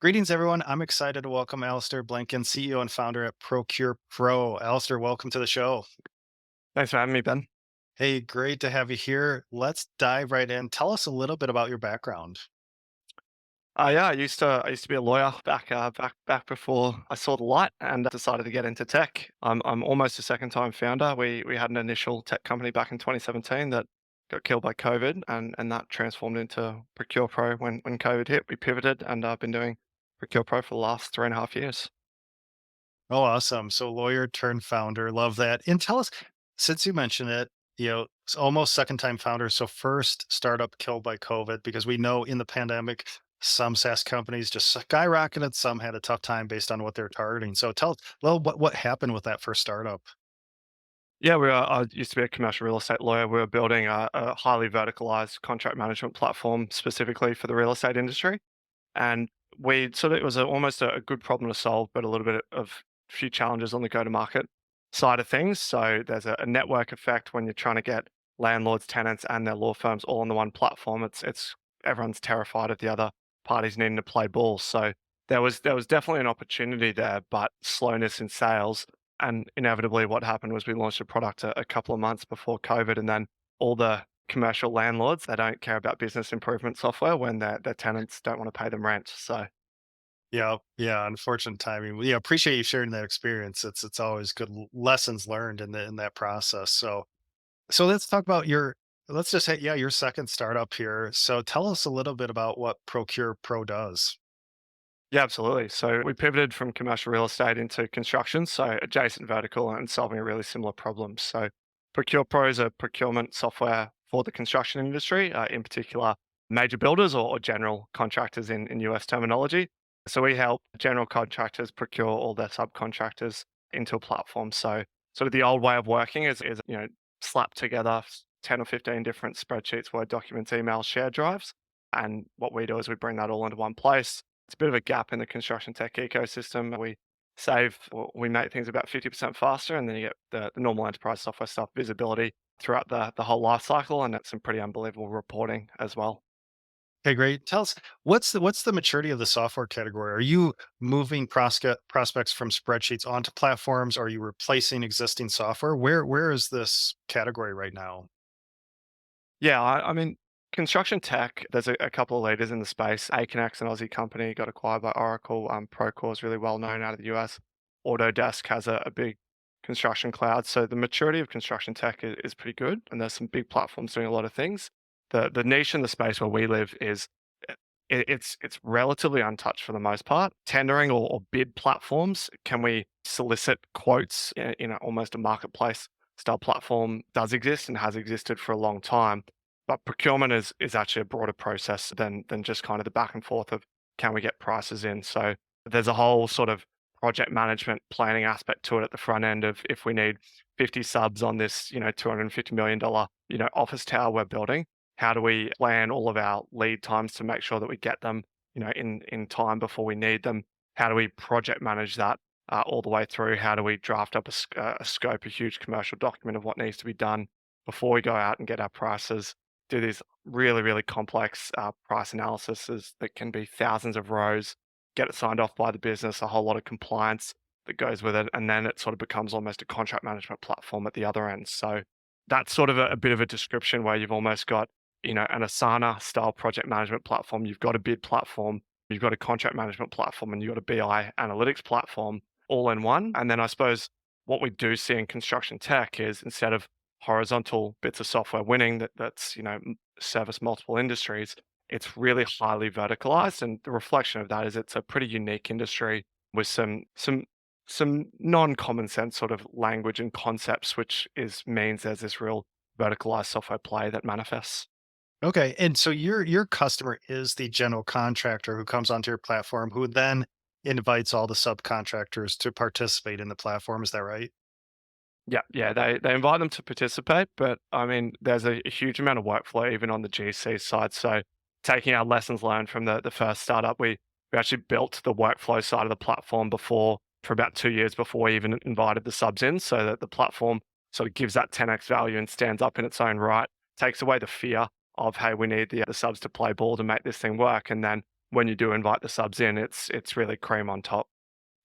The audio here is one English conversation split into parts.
Greetings, everyone. I'm excited to welcome Alastair Blenkin, CEO and founder at Procure Pro. Alastair, welcome to the show. Thanks for having me, Ben. Hey, great to have you here. Let's dive right in. Tell us a little bit about your background. Yeah, I used to be a lawyer back before I saw the light and decided to get into tech. I'm almost a second time founder. We had an initial tech company back in 2017 that got killed by COVID, and that transformed into Procure Pro when COVID hit. We pivoted, and I've been doing Procure Pro for the last 3.5 years. Oh, awesome. So, lawyer turned founder. Love that. And tell us, since you mentioned it, it's almost second time founder. So, first startup killed by COVID, because we know in the pandemic, some SaaS companies just skyrocketed. Some had a tough time based on what they're targeting. So, tell us, well, what happened with that first startup? Yeah, I used to be a commercial real estate lawyer. We were building a highly verticalized contract management platform specifically for the real estate industry. And it was almost a good problem to solve, but a little bit of few challenges on the go-to-market side of things. So there's a network effect when you're trying to get landlords, tenants, and their law firms all on the one platform. It's everyone's terrified of the other parties needing to play ball. So there was definitely an opportunity there, but slowness in sales. And inevitably, what happened was we launched a product a couple of months before COVID, and then all the commercial landlords, they don't care about business improvement software when their tenants don't want to pay them rent. So Yeah, yeah, unfortunate timing. Well, yeah, appreciate you sharing that experience. It's always good lessons learned in that process. So let's talk about your let's just say yeah, your second startup here. So tell us a little bit about what Procure Pro does. yeah, absolutely. So we pivoted from commercial real estate into construction, so adjacent vertical and solving a really similar problem. So Procure Pro is a procurement software for the construction industry, in particular major builders or general contractors in US terminology. So we help general contractors procure all their subcontractors into a platform. So sort of the old way of working is slap together 10 or 15 different spreadsheets, Word documents, emails, shared drives. And what we do is we bring that all into one place. It's a bit of a gap in the construction tech ecosystem. We make things about 50% faster, and then you get the normal enterprise software stuff, visibility throughout the whole life cycle, and that's some pretty unbelievable reporting as well. Okay, great. Tell us what's the maturity of the software category? Are you moving prospects from spreadsheets onto platforms? Are you replacing existing software? Where is this category right now? Yeah, I mean, construction tech, there's a couple of leaders in the space. Aconex, an Aussie company, got acquired by Oracle. Procore is really well known out of the US. Autodesk has a big construction cloud. So the maturity of construction tech is pretty good. And there's some big platforms doing a lot of things. The niche in the space where we live is it's relatively untouched for the most part. Tendering or bid platforms, can we solicit quotes in almost a marketplace style platform does exist and has existed for a long time. But procurement is actually a broader process than just kind of the back and forth of can we get prices in. So there's a whole sort of project management planning aspect to it at the front end of if we need 50 subs on this, $250 million, office tower we're building, how do we plan all of our lead times to make sure that we get them, in time before we need them? How do we project manage that all the way through? How do we draft up a scope, a huge commercial document of what needs to be done before we go out and get our prices? Do these really, really complex price analyses that can be thousands of rows, get it signed off by the business, a whole lot of compliance that goes with it, and then it sort of becomes almost a contract management platform at the other end. So that's sort of a bit of a description where you've almost got an Asana style project management platform. You've got a bid platform, you've got a contract management platform, and you've got a BI analytics platform all in one. And then I suppose what we do see in construction tech is instead of horizontal bits of software winning that's service multiple industries, it's really highly verticalized. And the reflection of that is it's a pretty unique industry with some non-common sense sort of language and concepts, which is means there's this real verticalized software play that manifests. Okay, and so your customer is the general contractor who comes onto your platform, who then invites all the subcontractors to participate in the platform. Is that right? Yeah, yeah, they invite them to participate, but I mean, there's a huge amount of workflow even on the GC side. So taking our lessons learned from the first startup, we actually built the workflow side of the platform before for about 2 years before we even invited the subs in, so that the platform sort of gives that 10x value and stands up in its own right, takes away the fear of hey, we need the subs to play ball to make this thing work, and then when you do invite the subs in, it's really cream on top.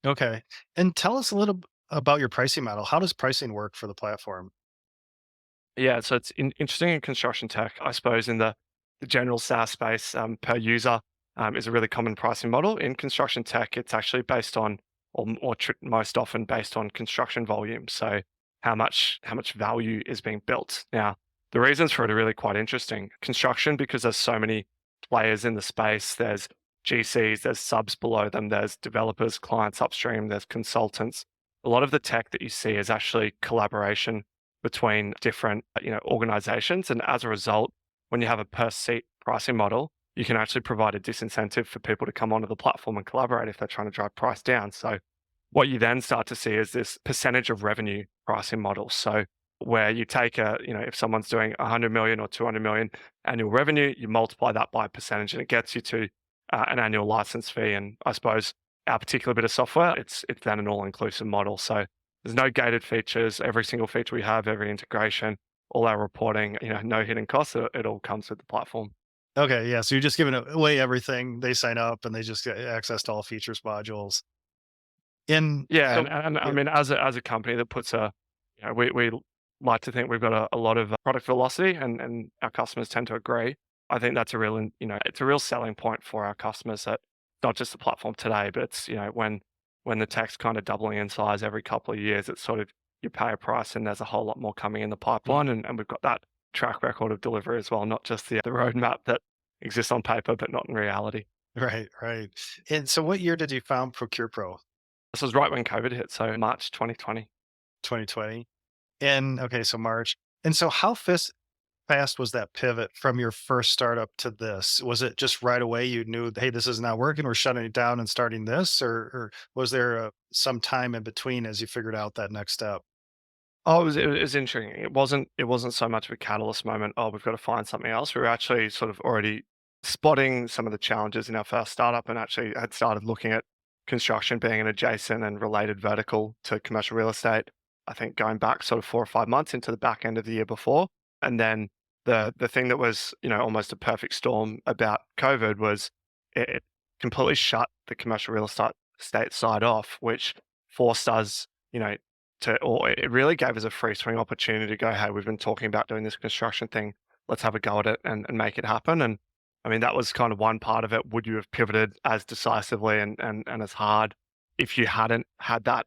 Okay. And tell us a little about your pricing model. How does pricing work for the platform? Yeah, so it's interesting in construction tech, I suppose, in the general SaaS space, per user is a really common pricing model. In construction tech, it's actually based on, most often based on construction volume. So how much value is being built. Now, the reasons for it are really quite interesting. Construction, because there's so many players in the space. There's GCs, there's subs below them, there's developers, clients upstream, there's consultants. A lot of the tech that you see is actually collaboration between different, organizations. And as a result, when you have a per seat pricing model, you can actually provide a disincentive for people to come onto the platform and collaborate if they're trying to drive price down. So what you then start to see is this percentage of revenue pricing model. So where you take if someone's doing 100 million or 200 million annual revenue, you multiply that by a percentage and it gets you to an annual license fee. And I suppose our particular bit of software, it's then an all-inclusive model. So there's no gated features. Every single feature we have, every integration, all our reporting, no hidden costs. It all comes with the platform. Okay. Yeah. So you're just giving away everything. They sign up and they just get access to all features, modules. In Yeah, and so and I yeah, mean, as a company that puts we like to think we've got a lot of product velocity, and our customers tend to agree. I think that's a real, it's a real selling point for our customers that not just the platform today, but it's, when the tech's kind of doubling in size every couple of years, it's sort of you pay a price and there's a whole lot more coming in the mm, pipeline, and we've got that track record of delivery as well, not just the roadmap that exists on paper, but not in reality. right, right. And so what year did you found Procure Pro? This was right when COVID hit, so March 2020. 2020. And okay, so March. And so how fast was that pivot from your first startup to this? Was it just right away you knew, hey, this is not working, we're shutting it down and starting this, or was there some time in between as you figured out that next step? Oh, it was interesting. It wasn't so much of a catalyst moment, "Oh, we've got to find something else." We were actually sort of already spotting some of the challenges in our first startup and actually had started looking at construction being an adjacent and related vertical to commercial real estate. I think going back sort of 4 or 5 months into the back end of the year before. And then the thing that was, almost a perfect storm about COVID was it completely shut the commercial real estate side off, which forced us, or it really gave us a free swing opportunity to go, hey, we've been talking about doing this construction thing. Let's have a go at it and make it happen. And I mean, that was kind of one part of it. Would you have pivoted as decisively and as hard if you hadn't had that,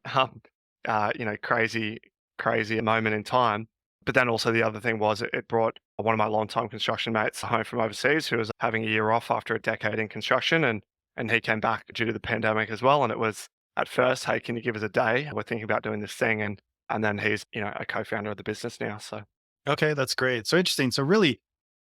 crazy moment in time? But then also the other thing was it brought one of my longtime construction mates home from overseas who was having a year off after a decade in construction, and he came back due to the pandemic as well. And it was at first, "Hey, can you give us a day? We're thinking about doing this thing." And then he's, a co-founder of the business now. So Okay, that's great. So interesting. So really,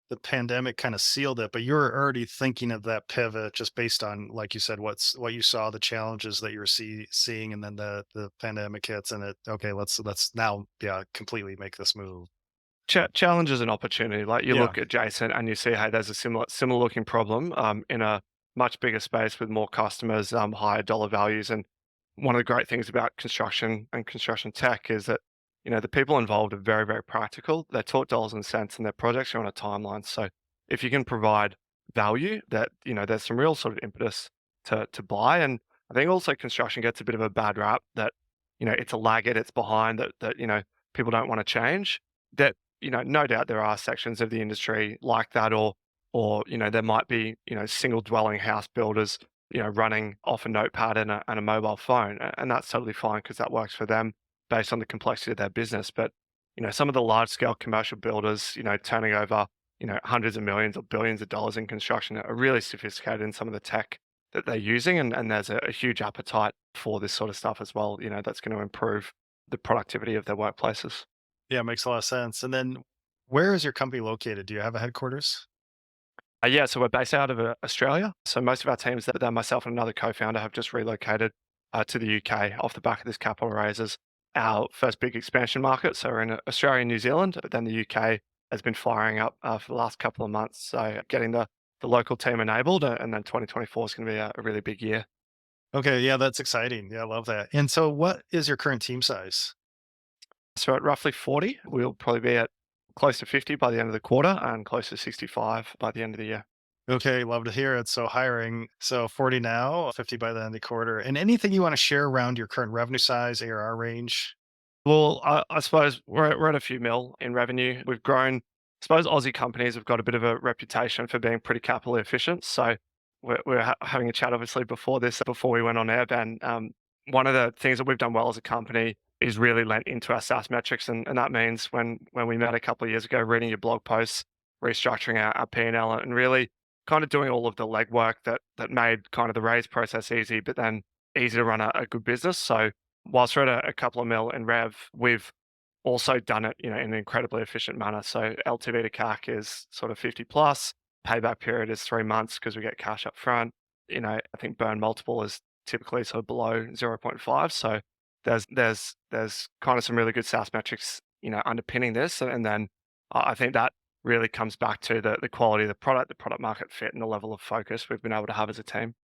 the pandemic kind of sealed it, but you were already thinking of that pivot just based on, like you said, what you saw, the challenges that you were seeing, and then the pandemic hits, and it okay, let's now yeah completely make this move. challenge is an opportunity. Like you Yeah. look adjacent and you see, hey, there's a similar looking problem in a much bigger space with more customers, higher dollar values. And one of the great things about construction and construction tech is that, the people involved are very, very practical. They're taught dollars and cents and their projects are on a timeline. So if you can provide value that, there's some real sort of impetus to buy. And I think also construction gets a bit of a bad rap that, it's a laggard, it's behind that, people don't want to change. That, no doubt there are sections of the industry like that, or there might be, single dwelling house builders, running off a notepad and a mobile phone, and that's totally fine because that works for them based on the complexity of their business. But some of the large scale commercial builders, turning over, hundreds of millions or billions of dollars in construction are really sophisticated in some of the tech that they're using, and there's a huge appetite for this sort of stuff as well. That's going to improve the productivity of their workplaces. Yeah, makes a lot of sense. And then where is your company located? Do you have a headquarters? Yeah, so we're based out of Australia. So most of our teams, that myself and another co-founder have just relocated to the UK off the back of this capital raise as our first big expansion market. So we're in Australia and New Zealand, but then the UK has been firing up for the last couple of months. So getting the local team enabled, and then 2024 is going to be a really big year. Okay, yeah, that's exciting. Yeah, I love that. And so what is your current team size? So at roughly 40, we'll probably be at close to 50 by the end of the quarter and close to 65 by the end of the year. Okay, love to hear it. So hiring, so 40 now, 50 by the end of the quarter. And anything you want to share around your current revenue size, ARR range? Well, I suppose we're at a few mil in revenue. We've grown. I suppose Aussie companies have got a bit of a reputation for being pretty capital efficient. So we're having a chat obviously before this, before we went on air, Ben. One of the things that we've done well as a company is really lent into our SaaS metrics, and that means when we met a couple of years ago, reading your blog posts, restructuring our P&L, and really kind of doing all of the legwork that made kind of the raise process easy, but then easy to run a good business. So whilst we're at a couple of mil in rev, we've also done it, in an incredibly efficient manner. So LTV to CAC is sort of 50 plus. Payback period is 3 months because we get cash up front. I think burn multiple is typically sort of below zero 0.5. So there's kind of some really good SaaS metrics, underpinning this. And then I think that really comes back to the quality of the product market fit, and the level of focus we've been able to have as a team.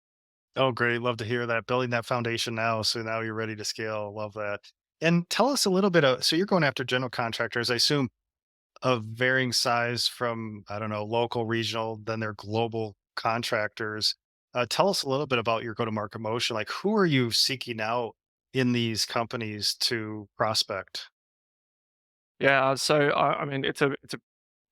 Oh, great. Love to hear that. Building that foundation now. So now you're ready to scale. Love that. And tell us a little bit of, so you're going after general contractors, I assume of varying size from, I don't know, local, regional, then they're global contractors. Tell us a little bit about your go-to-market motion. Like, who are you seeking out in these companies to prospect? Yeah, so I mean, it's a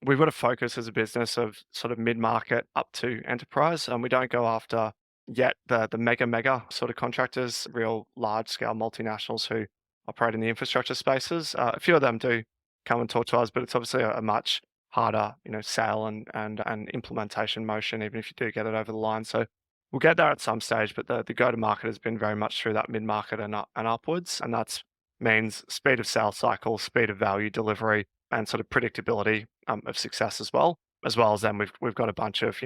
we've got a focus as a business of sort of mid-market up to enterprise, and we don't go after yet the mega sort of contractors, real large scale multinationals who operate in the infrastructure spaces. A few of them do come and talk to us, but it's obviously a much harder, sale and implementation motion, even if you do get it over the line. So we'll get there at some stage, but the go-to-market has been very much through that mid-market and upwards, and that's means speed of sales cycle, speed of value delivery, and sort of predictability of success as well as then we've got a bunch of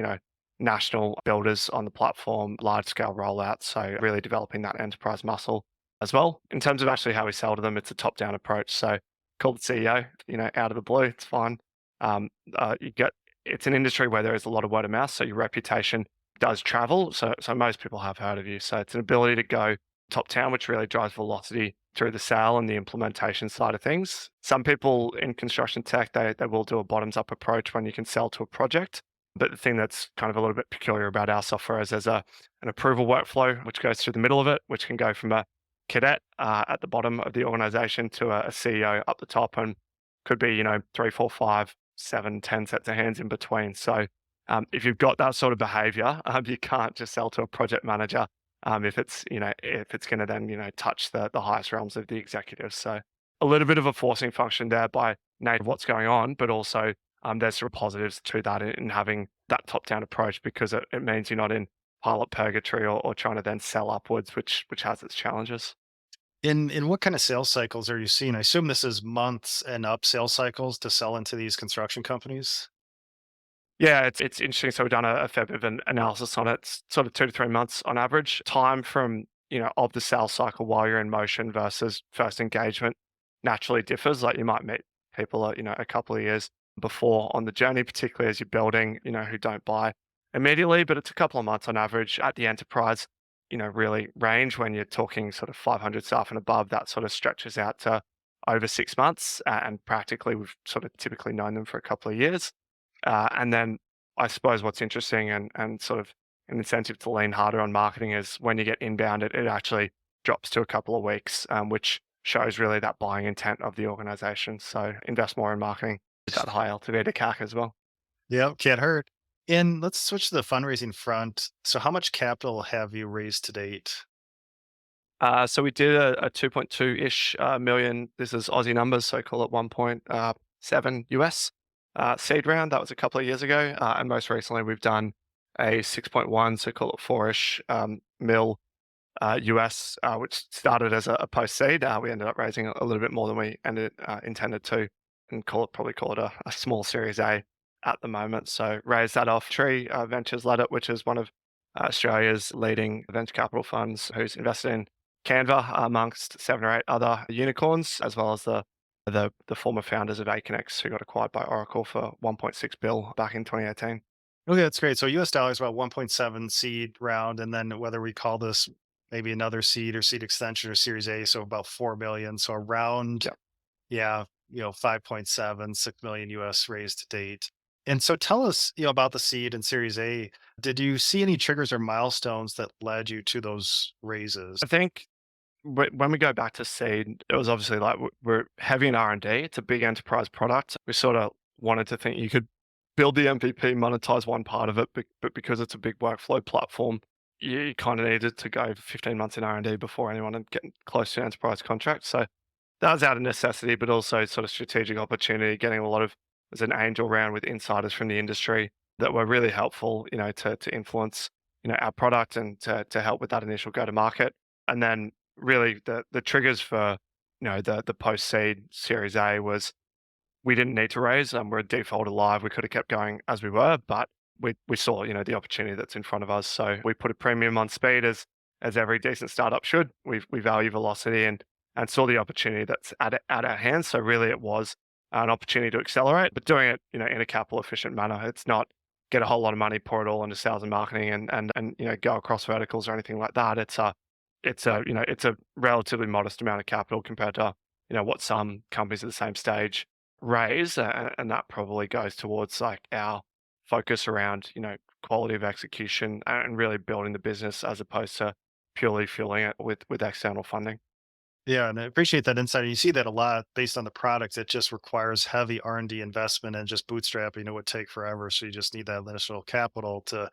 national builders on the platform, large scale rollouts. So really developing that enterprise muscle as well. In terms of actually how we sell to them, it's a top down approach. So call the CEO, out of the blue, it's fine. You get It's an industry where there is a lot of word of mouth, so your reputation does travel. So most people have heard of you. So it's an ability to go top down, which really drives velocity through the sale and the implementation side of things. Some people in construction tech, they will do a bottoms up approach when you can sell to a project. But the thing that's kind of a little bit peculiar about our software is there's an approval workflow, which goes through the middle of it, which can go from a cadet at the bottom of the organization to a CEO up the top, and could be, three, four, five, seven, 10 sets of hands in between. So if you've got that sort of behavior, you can't just sell to a project manager if it's going to then touch the highest realms of the executives. So a little bit of a forcing function there by nature of what's going on, but also there's sort of positives to that in having that top down approach, because it means you're not in pilot purgatory or trying to then sell upwards, which has its challenges. In what kind of sales cycles are you seeing? I assume this is months and up sales cycles to sell into these construction companies. Yeah, it's interesting. So we've done a fair bit of an analysis on it. It's sort of 2 to 3 months on average. Time from, of the sales cycle while you're in motion versus first engagement naturally differs. Like you might meet people, a couple of years before on the journey, particularly as you're building, who don't buy immediately, but it's a couple of months on average at the enterprise, really range when you're talking sort of 500 staff and above. That sort of stretches out to over 6 months. And practically, we've sort of typically known them for a couple of years. And then I suppose what's interesting and sort of an incentive to lean harder on marketing is when you get inbound, it actually drops to a couple of weeks, which shows really that buying intent of the organization. So invest more in marketing with that high LTV to CAC as well. Yep, can't hurt. And let's switch to the fundraising front. So how much capital have you raised to date? So we did a 2.2-ish million. This is Aussie numbers, so call it 1.7 US seed round. That was a couple of years ago. And most recently, we've done a 6.1, so call it 4-ish mil US, which started as a post seed. We ended up raising a little bit more than we intended to, and probably call it a small Series A at the moment. So raised that off Tree Ventures led it, which is one of Australia's leading venture capital funds, who's invested in Canva amongst 7 or 8 other unicorns, as well as the former founders of Aconex, who got acquired by Oracle for 1.6 bill back in 2018. Okay, that's great. So US dollars about 1.7 seed round, and then whether we call this maybe another seed or seed extension or Series A, so about 4 million. So around, Yeah. yeah, 5.7, 6 million US raised to date. And so tell us, about the seed and Series A. Did you see any triggers or milestones that led you to those raises? I think when we go back to seed, it was obviously like we're heavy in R&D. It's a big enterprise product. We sort of wanted to think you could build the MVP, monetize one part of it, but because it's a big workflow platform, you kind of needed to go 15 months in R&D before anyone had getting close to an enterprise contract. So that was out of necessity, but also sort of strategic opportunity, getting a lot of as an angel round with insiders from the industry that were really helpful, to influence, our product and to help with that initial go to market. And then really the triggers for, the post seed Series A was we didn't need to raise. We're default alive. We could have kept going as we were, but we saw, the opportunity that's in front of us. So we put a premium on speed as every decent startup should. We value velocity and saw the opportunity that's at our hands. So really it was an opportunity to accelerate, but doing it, in a capital efficient manner. It's not get a whole lot of money, pour it all into sales and marketing and go across verticals or anything like that. It's a relatively modest amount of capital compared to, what some companies at the same stage raise, and that probably goes towards like our focus around quality of execution and really building the business as opposed to purely fueling it with external funding. Yeah, and I appreciate that insight. You see that a lot based on the product. It just requires heavy R&D investment and just bootstrapping. It would take forever. So you just need that initial capital to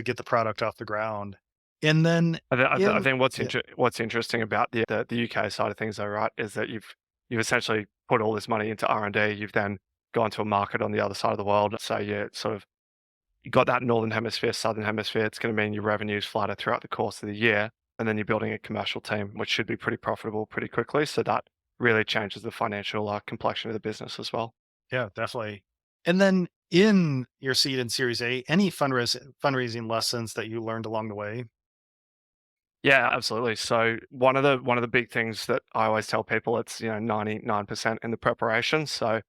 get the product off the ground. And then I in think yeah, what's interesting about the UK side of things, though, right, is that you've essentially put all this money into R&D. You've then gone to a market on the other side of the world. So you sort of you got that northern hemisphere, southern hemisphere. It's going to mean your revenue's flatter throughout the course of the year, and then you're building a commercial team, which should be pretty profitable pretty quickly. So that really changes the financial complexion of the business as well. yeah, definitely. And then in your seed and Series A, any fundraising lessons that you learned along the way? Yeah, absolutely. So one of the big things that I always tell people, it's 99% in the preparation. So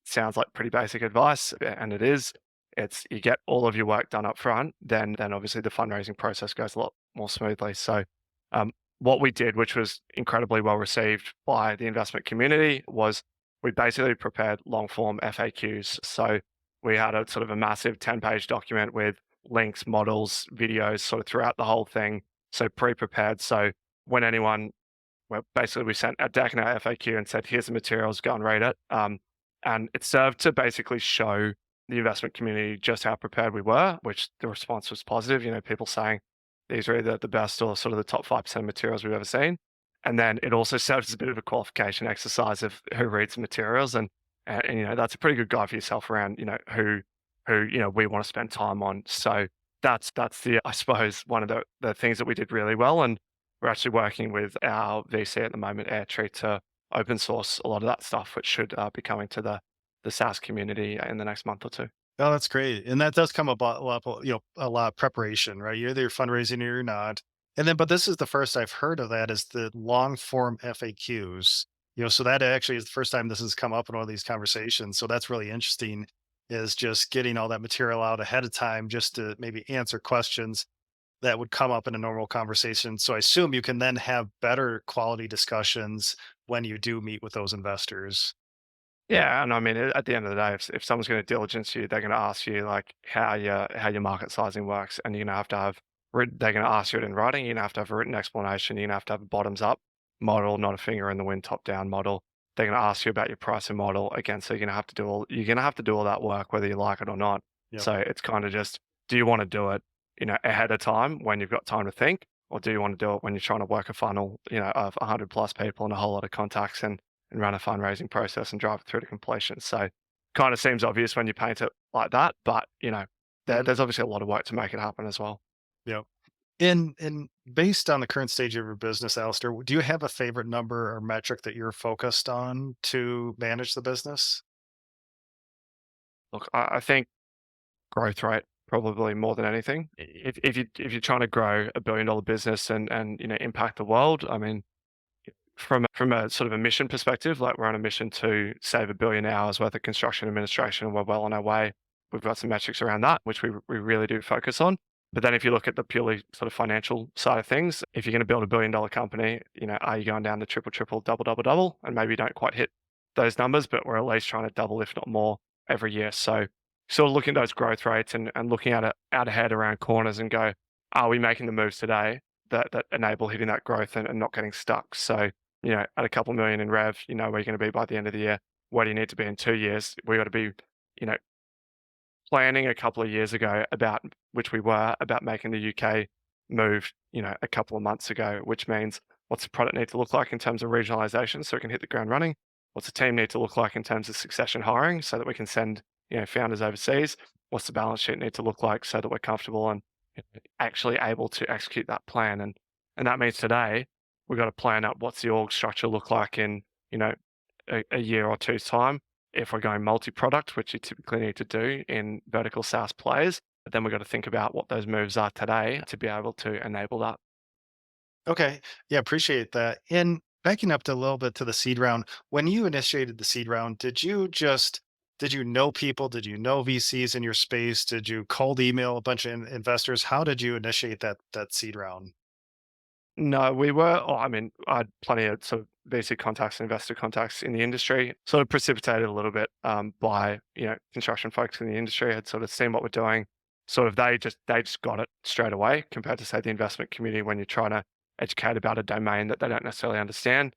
sounds like pretty basic advice, and it is. It's you get all of your work done up front, then obviously the fundraising process goes a lot more smoothly. So um, what we did, which was incredibly well received by the investment community, was we basically prepared long form FAQs. So we had a sort of a massive 10-page document with links, models, videos, sort of throughout the whole thing, so pre-prepared. So when anyone, well, basically we sent a deck in our FAQ and said, here's the materials, go and read it. And it served to basically show the investment community just how prepared we were, which the response was positive. People saying these are either the best or sort of the top 5% materials we've ever seen. And then it also serves as a bit of a qualification exercise of who reads the materials. And that's a pretty good guide for yourself around, who, we want to spend time on. So that's the I suppose one of the things that we did really well, and we're actually working with our VC at the moment, Airtree, to open source a lot of that stuff, which should be coming to the SaaS community in the next month or two. Oh, that's great. And that does come about a lot, a lot of preparation, right? You're either fundraising or you're not. And then, but this is the first I've heard of that is the long form FAQs. So that actually is the first time this has come up in one of these conversations. So that's really interesting is just getting all that material out ahead of time just to maybe answer questions that would come up in a normal conversation. So I assume you can then have better quality discussions when you do meet with those investors. Yeah, and I mean, at the end of the day, if someone's going to diligence you, they're going to ask you like how your market sizing works, and you're going to have to have they're going to ask you it in writing. You're going to have a written explanation. You're going to have a bottoms up model, not a finger in the wind, top down model. They're going to ask you about your pricing model again. So you're going to have to do all that work, whether you like it or not. Yep. So it's kind of just, do you want to do it, ahead of time when you've got time to think, or do you want to do it when you're trying to work a funnel, of 100 plus people and a whole lot of contacts and run a fundraising process and drive it through to completion. So kind of seems obvious when you paint it like that, but Mhm. there's obviously a lot of work to make it happen as well. Yep. And based on the current stage of your business, Alistair, do you have a favorite number or metric that you're focused on to manage the business? Look, I think growth rate probably more than anything. If you're trying to grow $1 billion business and impact the world, I mean, from a sort of a mission perspective, like we're on a mission to save 1 billion hours worth of construction administration, and we're well on our way. We've got some metrics around that, which we really do focus on. But then if you look at the purely sort of financial side of things, if you're going to build $1 billion company, are you going down the triple, triple, double, double, double? And maybe you don't quite hit those numbers, but we're at least trying to double, if not more, every year. So sort of looking at those growth rates and looking at it out ahead around corners and go, are we making the moves today that enable hitting that growth and not getting stuck? So, at a couple million in rev, where you're going to be by the end of the year. Where do you need to be in 2 years? We got to be, you know, planning a couple of years ago about which we were about making the UK move, a couple of months ago, which means what's the product need to look like in terms of regionalization so we can hit the ground running? What's the team need to look like in terms of succession hiring so that we can send, founders overseas? What's the balance sheet need to look like so that we're comfortable and actually able to execute that plan? And that means today we've got to plan out what's the org structure look like in, you know, a year or two's time if we're going multi-product, which you typically need to do in vertical SaaS players. But then we've got to think about what those moves are today to be able to enable that. Okay. Yeah, appreciate that. And backing up to a little bit to the seed round, when you initiated the seed round, did you know people? Did you know VCs in your space? Did you cold email a bunch of investors? How did you initiate that seed round? No, we were, or I mean, I had plenty of sort of VC contacts, investor contacts in the industry, sort of precipitated a little bit by, construction folks in the industry had sort of seen what we're doing. Sort of they just got it straight away compared to say the investment community when you're trying to educate about a domain that they don't necessarily understand.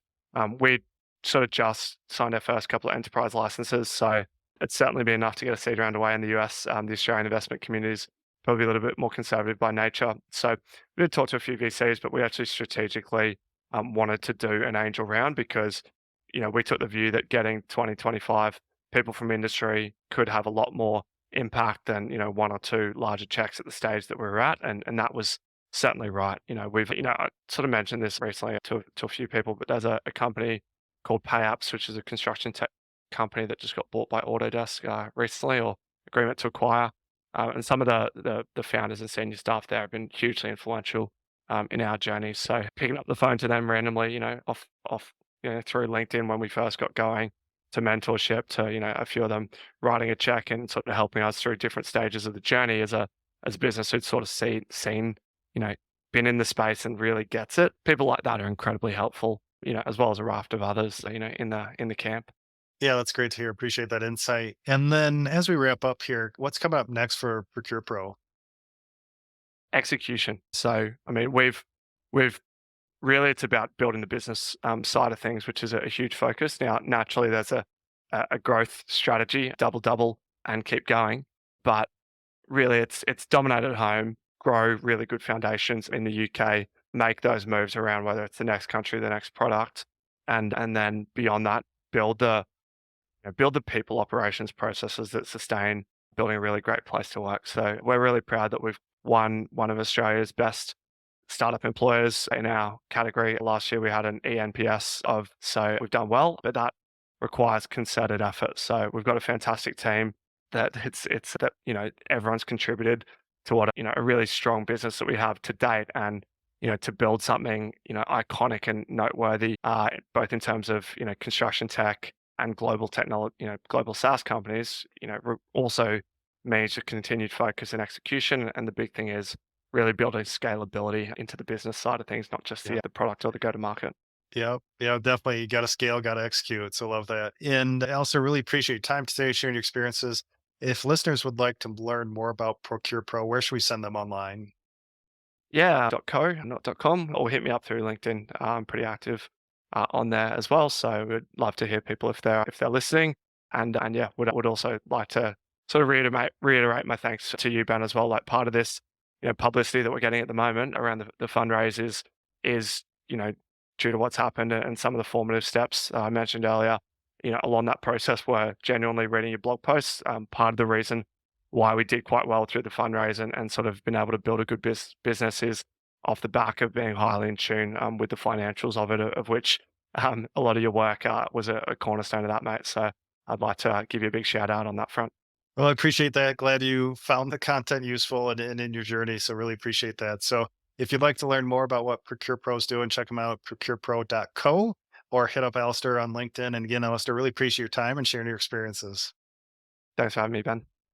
We sort of just signed our first couple of enterprise licenses, so it's certainly been enough to get a seed round away in the US. The Australian investment community is probably a little bit more conservative by nature. So we did talk to a few VCs, but we actually strategically wanted to do an angel round because, we took the view that getting 2025 people from industry could have a lot more impact than, one or two larger checks at the stage that we were at. And that was certainly right. I sort of mentioned this recently to a few people, but there's a company called PayApps, which is a construction tech company that just got bought by Autodesk recently or agreement to acquire. And some of the founders and senior staff there have been hugely influential in our journey. So picking up the phone to them randomly, off through LinkedIn when we first got going, to mentorship, to a few of them writing a check and sort of helping us through different stages of the journey as a business who'd sort of seen you know been in the space and really gets it. People like that are incredibly helpful, as well as a raft of others, in the camp. Yeah, that's great to hear. Appreciate that insight. And then as we wrap up here, what's coming up next for Procure Pro? Execution. So, I mean, we've really it's about building the business side of things, which is a huge focus. Now, naturally, there's a growth strategy, double double, and keep going. But really, it's dominate at home, grow really good foundations in the UK, make those moves around whether it's the next country, the next product, and then beyond that, build the people, operations, processes that sustain building a really great place to work. So we're really proud that we've won one of Australia's best startup employers in our category. Last year we had an ENPS of, so we've done well, but that requires concerted effort. So we've got a fantastic team that it's that, everyone's contributed to what, a really strong business that we have to date. And, to build something, iconic and noteworthy, both in terms of, construction tech and global technology, global SaaS companies, also means a continued focus and execution. And the big thing is really building scalability into the business side of things, not just the product or the go to market. Yeah, yeah, definitely. You got to scale, got to execute. So love that. And I also really appreciate your time today, sharing your experiences. If listeners would like to learn more about Procure Pro, where should we send them online? Yeah, .co, not .com, or hit me up through LinkedIn. I'm pretty active on there as well. So we'd love to hear people if they're listening. And yeah, would also like to sort of reiterate my thanks to you, Ben, as well. Like part of this, publicity that we're getting at the moment around the fundraise is due to what's happened and some of the formative steps I mentioned earlier. Along that process, we're genuinely reading your blog posts. Part of the reason why we did quite well through the fundraise and sort of been able to build a good business is off the back of being highly in tune with the financials of it, of which a lot of your work was a cornerstone of that, mate. So I'd like to give you a big shout out on that front. Well, I appreciate that. Glad you found the content useful and in your journey. So really appreciate that. So if you'd like to learn more about what Procure Pro is doing, check them out at procurepro.co or hit up Alistair on LinkedIn. And again, Alistair, really appreciate your time and sharing your experiences. Thanks for having me, Ben.